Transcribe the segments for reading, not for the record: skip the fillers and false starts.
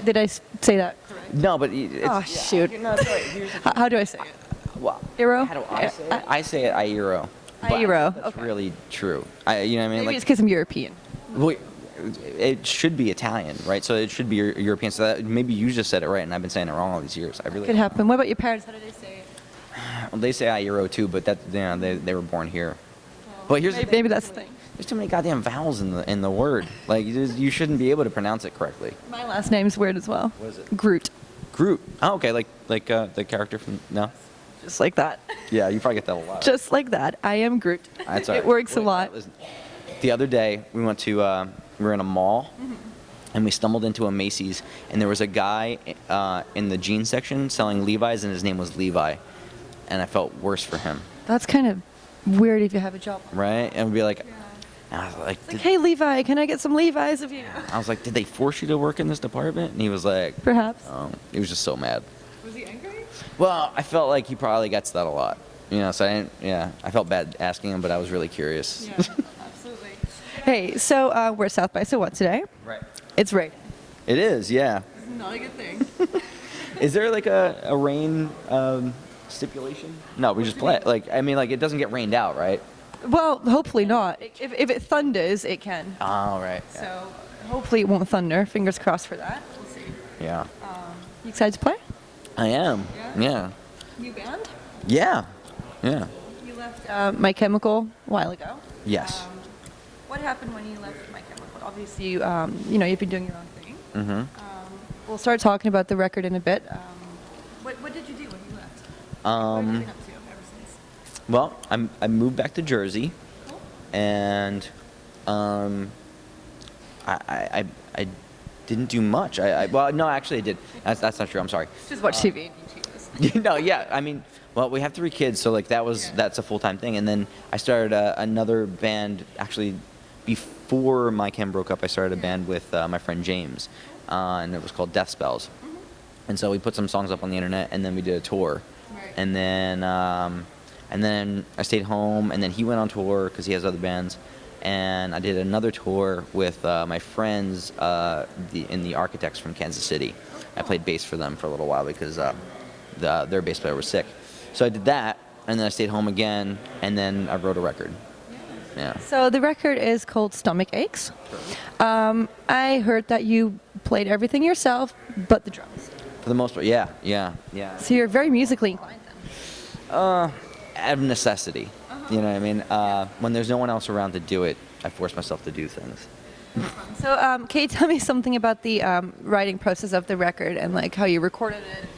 Did I say that correct? No, but it's, Oh, shoot. No, it's right. Here's the thing. How do I say it? Well, Iero? how do I say it? I say it Iero. Iero, That's okay. really true. You know what I mean? Maybe it's because I'm European. Well, it should be Italian, right? So it should be European. So that, maybe you just said it right, and I've been saying it wrong all these years. I really Could happen. What about your parents? How did they say it? Well, they say Iero too, but that they were born here. But here's the thing. Maybe that's the thing. There's too many goddamn vowels in the word. Like you shouldn't be able to pronounce it correctly. My last name's weird as well. What is it? Groot. Groot. Oh, okay. Like the character from no. Just like that. Yeah, you probably get that a lot. Just like that. I am Groot. That's all right. It works a Wait, lot. listen. The other day we went to we were in a mall. And we stumbled into a Macy's, and there was a guy in the jeans section selling Levi's, and his name was Levi, and I felt worse for him. That's kind of weird if you have a job. Right? And we'd be like, I was like, It's like, hey, Levi, can I get some Levi's of you? I was like, did they force you to work in this department? And he was like, Perhaps. he was just so mad. Was he angry? Well, I felt like he probably gets that a lot, so I felt bad asking him, but I was really curious. Yeah, absolutely. Hey, so we're at South by, so what today? Right. It's raining. It is, yeah. It's not a good thing. Is there like a rain stipulation? No, we just play. It doesn't get rained out, right? Well, hopefully not. If it thunders, it can. Oh, right. So hopefully it won't thunder. Fingers crossed for that. We'll see. Yeah. You excited to play? I am. Yeah. New band? Yeah. Yeah. You left My Chemical a while ago. Yes. What happened when you left My Chemical? Obviously, you've been doing your own thing. Mm-hmm. We'll start talking about the record in a bit. What did you do when you left? What have you been up to ever since? Well, I moved back to Jersey, and I didn't do much. Well, no, actually I did. That's not true. I'm sorry. Just watch TV and eat Cheetos. No, yeah. I mean, well, we have 3 kids, so that's a full-time thing. And then I started another band actually before My Chem broke up. I started a band with my friend James, and it was called Death Spells. And so we put some songs up on the internet, and then we did a tour. Right. And then I stayed home, and then he went on tour because he has other bands. And I did another tour with my friends in the Architects from Kansas City. I played bass for them for a little while because their bass player was sick. So I did that, and then I stayed home again, and then I wrote a record. Yeah. So the record is called Stomach Aches. I heard that you played everything yourself, but the drums. For the most part, yeah. So you're very musically inclined then. Out of necessity. You know what I mean? When there's no one else around to do it, I force myself to do things. So can you tell me something about the writing process of the record and like how you recorded it?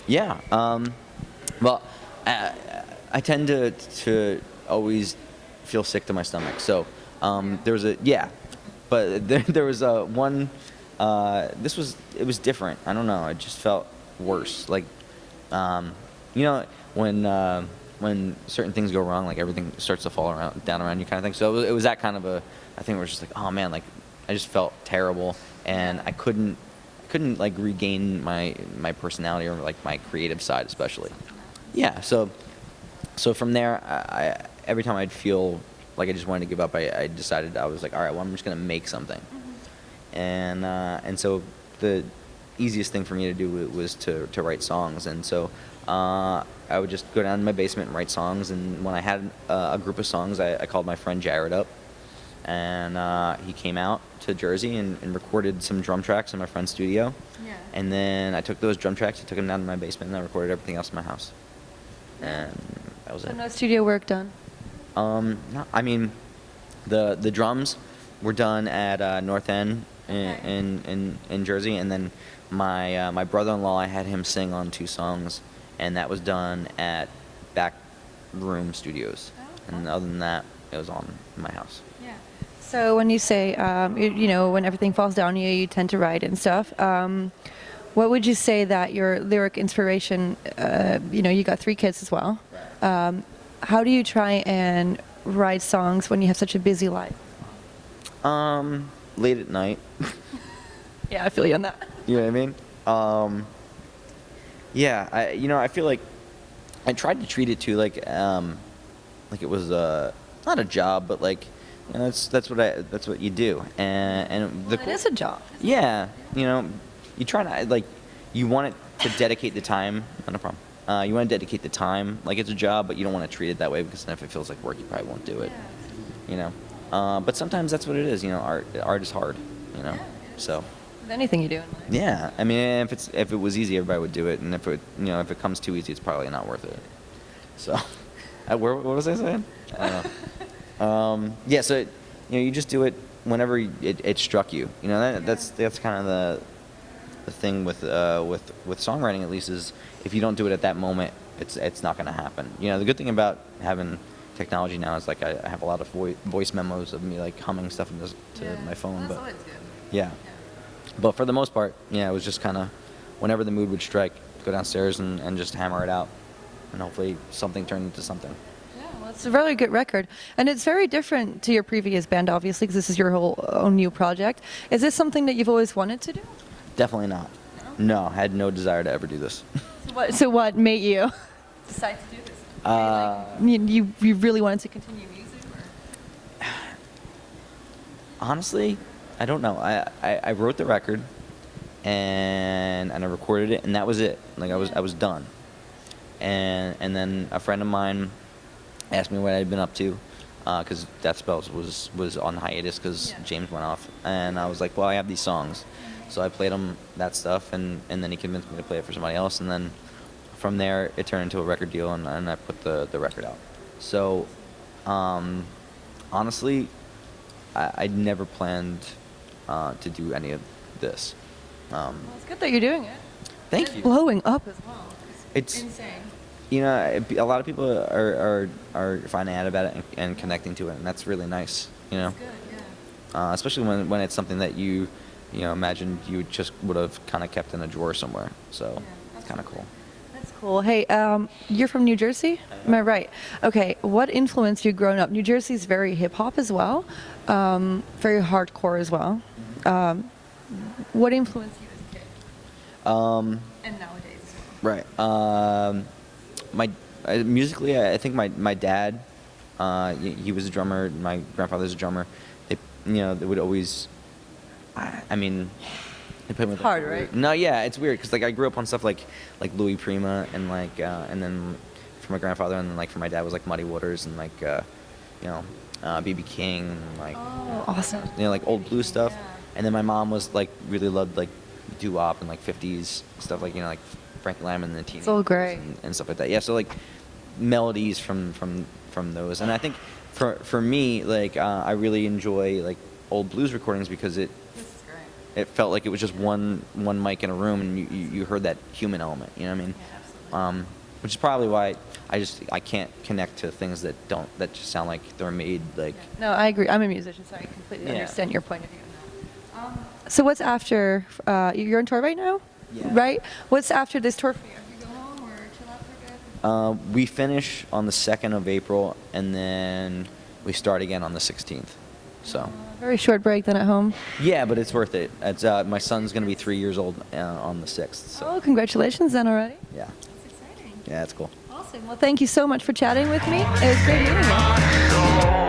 Yeah. Well, I tend to always feel sick to my stomach. So there was but there was one. It was different. I don't know. It just felt worse. Like, when certain things go wrong, like everything starts to fall down around you, kind of thing. So it was that kind of I think it was just like, oh man, like I just felt terrible, and I couldn't like regain my personality or like my creative side, especially. Yeah. So from there, I every time I'd feel like I just wanted to give up, I decided I was like, all right, well, I'm just gonna make something. And so the easiest thing for me to do was to write songs, and so I would just go down to my basement and write songs. And when I had a group of songs, I called my friend Jared up, and he came out to Jersey and recorded some drum tracks in my friend's studio. Yeah. And then I took those drum tracks, I took them down to my basement, and I recorded everything else in my house. And that was So it. no studio work done. No, I mean, the drums were done at North End in Jersey, and then my brother-in-law, I had him sing on 2 songs, and that was done at Back Room Studios. And other than that, it was on in my house. Yeah. So when you say, when everything falls down, you tend to write and stuff. What would you say that your lyric inspiration? You got 3 kids as well. Right. How do you try and write songs when you have such a busy life? Late at night. Yeah, I feel you on that. You know what I mean? Yeah, I feel like I tried to treat it too like it was not a job, but like And that's what you do. And Well, it is a job. yeah, you know, you try to like, you want it to dedicate the time. No problem. You want to dedicate the time like it's a job, but you don't want to treat it that way because then if it feels like work, you probably won't do it. You know. But sometimes that's what it is. You know, art is hard. You know. So. With anything you do in life. Yeah, I mean, if it was easy, everybody would do it, and if it comes too easy, it's probably not worth it. So, what was I saying? I don't know. Yeah, so you just do it whenever it struck you. You know, that's kind of the thing with songwriting, at least, is if you don't do it at that moment, it's not going to happen. You know, the good thing about having technology now is like I have a lot of voice memos of me like humming stuff to my phone, That's but always good. yeah. But for the most part, yeah, it was just kind of whenever the mood would strike, go downstairs and just hammer it out, and hopefully something turned into something. Yeah, well, it's a really good record, and it's very different to your previous band, obviously, because this is your whole own new project. Is this something that you've always wanted to do? Definitely not. No, I had no desire to ever do this. So what made you decide to do this? You really wanted to continue music? Or? Honestly, I don't know. I wrote the record, and I recorded it, and that was it. Like I was done. And then a friend of mine asked me what I'd been up to, because Death Spells was on hiatus because James went off, and I was like, well, I have these songs, so I played him that stuff, and then he convinced me to play it for somebody else, and then from there it turned into a record deal, and I put the record out. So, honestly, I'd never planned to do any of this. Well, it's good that you're doing it. Thank It's you. blowing up as well. It's insane. You know, a lot of people are finding out about it and connecting to it, and that's really nice. You know, It's good, yeah. especially when it's something that you imagined you just would have kind of kept in a drawer somewhere. So it's kind of cool. That's cool. Hey, you're from New Jersey? Am I right? Okay, what influenced you growing up? New Jersey's very hip-hop as well, very hardcore as well. What influenced you as a kid? And nowadays as well. Right. Musically, I think my dad, he was a drummer. My grandfather's a drummer. They would always, I mean, they played with hard, right? No, yeah, it's weird because like I grew up on stuff like Louis Prima and like and then for my grandfather and then like for my dad was like Muddy Waters and like BB King and like Oh, awesome. like old blues stuff. Yeah. And then my mom was like really loved like doo-wop and like 50s stuff like like Frank Lamb and the Teenagers So great. and stuff like that. Yeah, so like melodies from those. And I think for me like I really enjoy like old blues recordings because This is great. it felt like it was just one mic in a room and you heard that human element, you know what I mean? Yeah, absolutely. Which is probably why I can't connect to things that just sound like they're made like No, I agree. I'm a musician, so I completely Yeah. understand your point of view on that. So what's after? You're on tour right now, Yeah. right? What's after this tour for you? You go home or chill out for a bit? We finish on the 2nd of April, and then we start again on the 16th. So, Very short break then at home. yeah, but it's worth it. It's my son's gonna be 3 years old on the 6th. So, Oh, congratulations then already. yeah, That's exciting. yeah, that's cool. Awesome. Well, thank you so much for chatting with me. It was great meeting you.